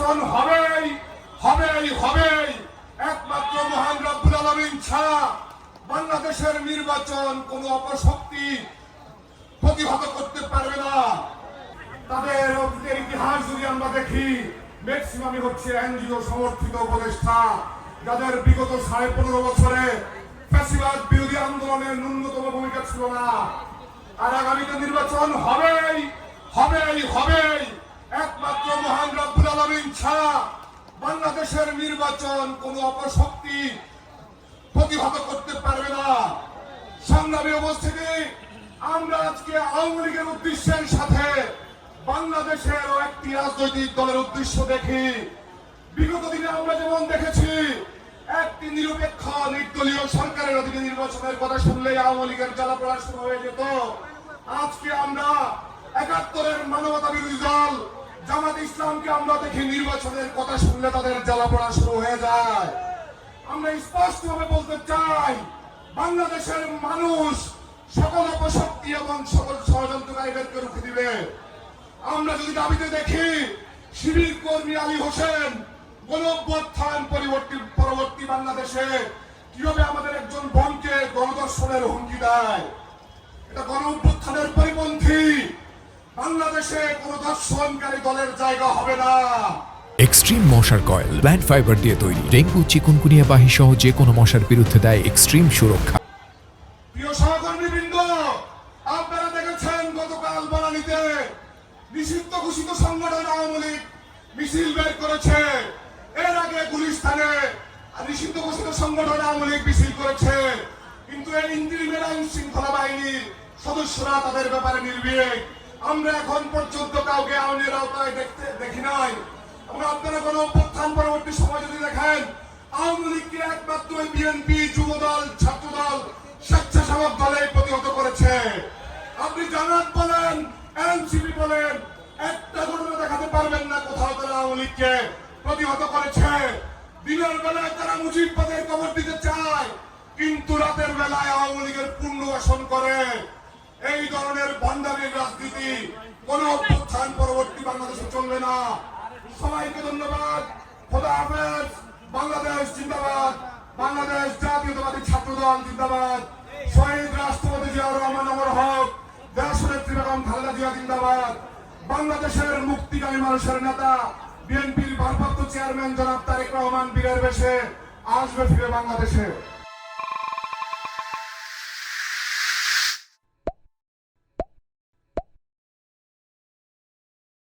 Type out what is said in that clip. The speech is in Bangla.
নির্বাচন হবেই হবেই হবেই একমাত্র মহান রব্বুল আলামিন ছাড়া বাংলাদেশের নির্বাচন কোন অপশক্তি প্রতিহত করতে পারবে না। তাদের অতীতের ইতিহাস যদি আমরা দেখি, ম্যাক্সিমামই হচ্ছে এনজিও সমর্থিত উপদেষ্টা, যাদের বিগত 15.5 বছরে ফ্যাসিবাদ বিরোধী আন্দোলনের ন্যূনতম ভূমিকা ছিল না। আর আগামীতে নির্বাচন হবেই হবেই হবেই একমাত্র মহান রব্বুল আলামিন ছাড়া বাংলাদেশের নির্বাচন কোন অপশক্তি প্রতিহত করতে পারবে না। সংগ্রামী উপস্থিতি, আমরা আজকে আওয়ামী লীগের উদ্দেশ্যের সাথে বাংলাদেশের একটি রাজনৈতিক দলের উদ্দেশ্য দেখি। বিগত দিনে আমরা যেমন দেখেছি, একটি নিরপেক্ষ নির্দলীয় সরকারের অধীনে নির্বাচনের কথা শুনলেই আওয়ামী লীগের জ্বালাপোড়া শুরু হয়ে যেত। আজকে আমরা ৭১-এর মানবতা বিরোধী দল জামাত ইসলামকে আমরা দেখি নির্বাচনের কথা শুনলে তাদের জ্বালাপোড়া শুরু হয়ে যায়। আমরা স্পষ্টভাবে বলতে চাই, বাংলাদেশের মানুষ সকল অপশক্তি এবং সকল ষড়যন্ত্রকারীদেরকে রুখে দিবে। আমরা যদি দাবিতে দেখি, শিবির কর্মী আলী হোসেন গণ-অভ্যুত্থান পরবর্তী বাংলাদেশে কিভাবে আমাদের একজন বোনকে গণধর্ষণের হুমকি দেয়, এটা গণ-অভ্যুত্থানের পরিপন্থী। বাংলাদেশে কোন ধর্ষণকারী দলের জায়গা হবে না। এক্সট্রিম মশার কয়েল প্ল্যান্ট ফাইবার দিয়ে তৈরি, ডেঙ্গু চিকুনগুনিয়া বাহি সহ যে কোনো মশার বিরুদ্ধে দেয় এক্সট্রিম সুরক্ষা। প্রিয় সহকর্মীবৃন্দ, আপনারা দেখেছেন গতকাল বনানীতে নিষিদ্ধ ঘোষিত সংগঠন আওয়ামী লীগ মিছিল বের করেছে। এর আগে গুলিস্তানে নিষিদ্ধ ঘোষিত সংগঠন আওয়ামী লীগ মিছিল করেছে, কিন্তু এই ইন্দ্রিমের আইন শৃঙ্খলা বাহিনীর সদস্যরা তাদের ব্যাপারে নির্ভীক। আমরা এখন পর্যন্ত কাউকে আইনের আওতায় দেখি নাই। এবং আপনারা কোনো অভ্যুত্থান পরবর্তী সময় যদি দেখেন, আওয়ামী লীগকে একমাত্র বিএনপি, যুবদল, ছাত্রদল, স্বেচ্ছাসেবক দলে প্রতিহত করেছে। আপনি জামাত বলেন, এনসিপি বলেন, একটা ঘটনা দেখাতে পারবেন না কোথাও তারা আওয়ামী লীগকে প্রতিহত করেছে। দিনের বেলায় তারা মুজিববাদের কবর দিতে চায়, কিন্তু রাতের বেলায় আওয়ামী লীগের পুনর্বাসন করে। এই ধরনের ভণ্ডামির রাজনীতি কোন অভ্যুত্থান পরবর্তী বাংলাদেশে চলবে না। সবাইকে ধন্যবাদ। খোদা হাফেজ। বাংলাদেশ জিন্দাবাদ। বাংলাদেশ জাতীয়তাবাদী ছাত্রদল জিন্দাবাদ। শহীদ রাষ্ট্রপতি জিয়াউর রহমান অমর হক, দেশনেত্রী বেগম খালেদা জিয়া জিন্দাবাদ। বাংলাদেশের মুক্তিকামী মানুষের নেতা বিএনপির ভারপ্রাপ্ত চেয়ারম্যান জনাব তারেক রহমান বীরের বেশে আসবে ফিরে বাংলাদেশে।